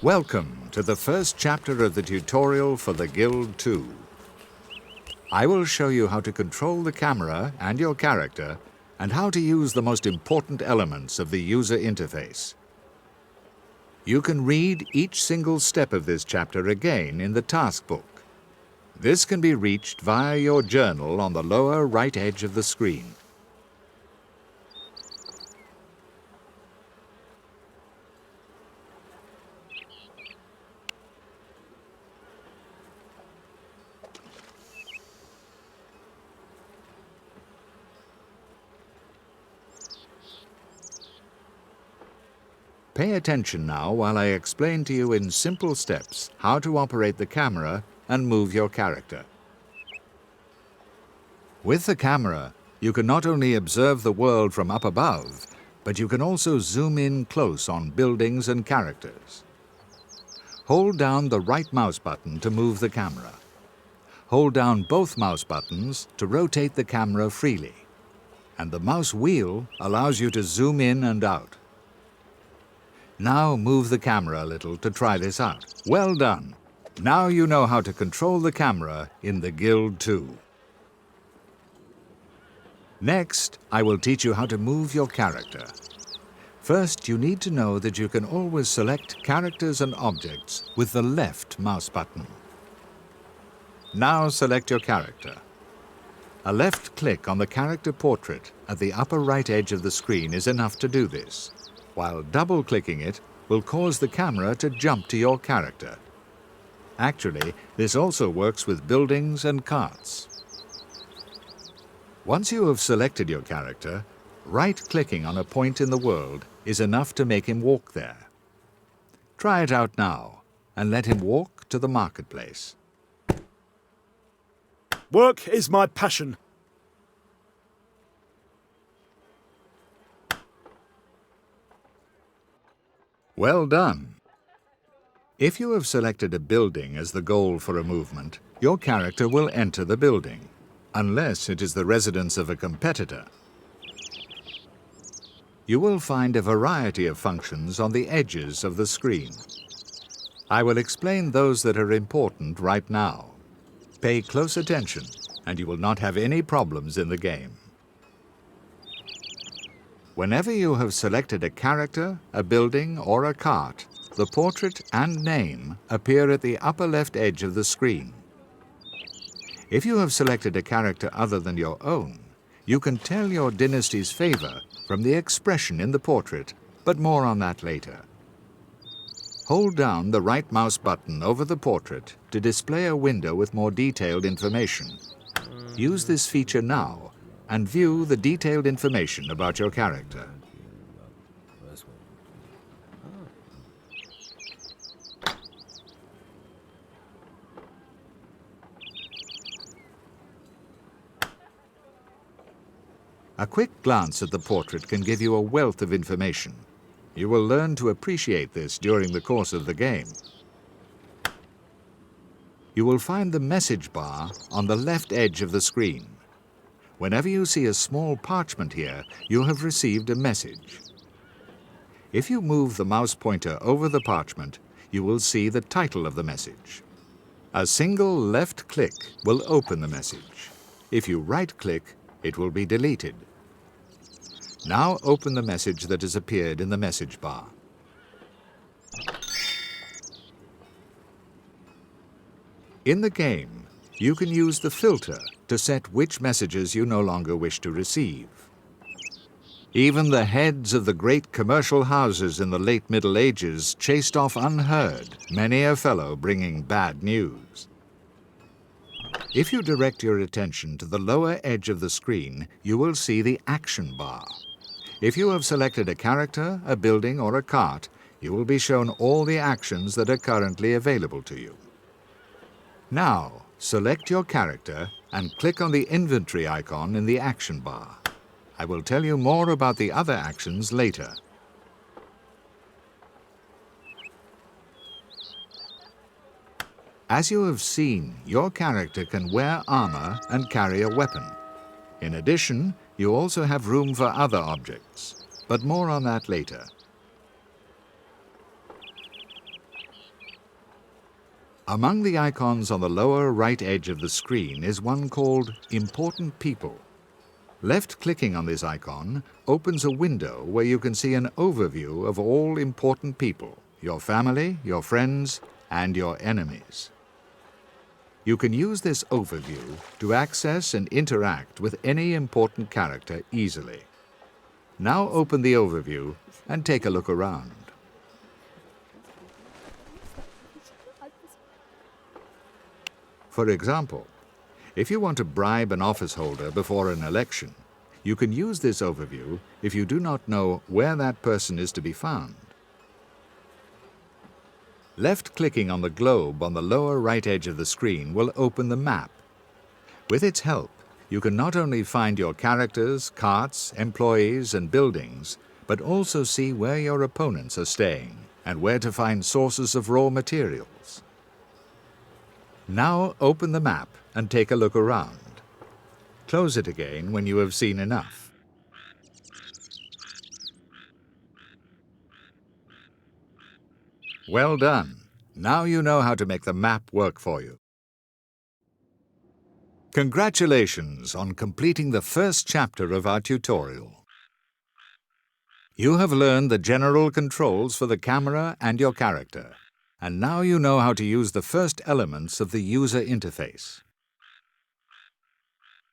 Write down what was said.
Welcome to the first chapter of the tutorial for the Guild 2. I will show you how to control the camera and your character and how to use the most important elements of the user interface. You can read each single step of this chapter again in the task book. This can be reached via your journal on the lower right edge of the screen. Pay attention now while I explain to you in simple steps how to operate the camera and move your character. With the camera, you can not only observe the world from up above, but you can also zoom in close on buildings and characters. Hold down the right mouse button to move the camera. Hold down both mouse buttons to rotate the camera freely. And the mouse wheel allows you to zoom in and out. Now move the camera a little to try this out. Well done! Now you know how to control the camera in the Guild 2. Next, I will teach you how to move your character. First, you need to know that you can always select characters and objects with the left mouse button. Now select your character. A left click on the character portrait at the upper right edge of the screen is enough to do this, while double-clicking it will cause the camera to jump to your character. Actually, this also works with buildings and carts. Once you have selected your character, right-clicking on a point in the world is enough to make him walk there. Try it out now, and let him walk to the marketplace. Work is my passion. Well done! If you have selected a building as the goal for a movement, your character will enter the building, unless it is the residence of a competitor. You will find a variety of functions on the edges of the screen. I will explain those that are important right now. Pay close attention, and you will not have any problems in the game. Whenever you have selected a character, a building, or a cart, the portrait and name appear at the upper left edge of the screen. If you have selected a character other than your own, you can tell your dynasty's favor from the expression in the portrait, but more on that later. Hold down the right mouse button over the portrait to display a window with more detailed information. Use this feature now and view the detailed information about your character. A quick glance at the portrait can give you a wealth of information. You will learn to appreciate this during the course of the game. You will find the message bar on the left edge of the screen. Whenever you see a small parchment here, you have received a message. If you move the mouse pointer over the parchment, you will see the title of the message. A single left click will open the message. If you right-click, it will be deleted. Now open the message that has appeared in the message bar. In the game, you can use the filter to set which messages you no longer wish to receive. Even the heads of the great commercial houses in the late Middle Ages chased off unheard many a fellow bringing bad news. If you direct your attention to the lower edge of the screen, you will see the action bar. If you have selected a character, a building, or a cart, you will be shown all the actions that are currently available to you. Now, select your character and click on the inventory icon in the action bar. I will tell you more about the other actions later. As you have seen, your character can wear armor and carry a weapon. In addition, you also have room for other objects, but more on that later. Among the icons on the lower right edge of the screen is one called Important People. Left-clicking on this icon opens a window where you can see an overview of all important people, your family, your friends, and your enemies. You can use this overview to access and interact with any important character easily. Now open the overview and take a look around. For example, if you want to bribe an office holder before an election, you can use this overview if you do not know where that person is to be found. Left-clicking on the globe on the lower right edge of the screen will open the map. With its help, you can not only find your characters, carts, employees, and buildings, but also see where your opponents are staying and where to find sources of raw materials. Now open the map and take a look around. Close it again when you have seen enough. Well done. Now you know how to make the map work for you. Congratulations on completing the first chapter of our tutorial. You have learned the general controls for the camera and your character, and now you know how to use the first elements of the user interface.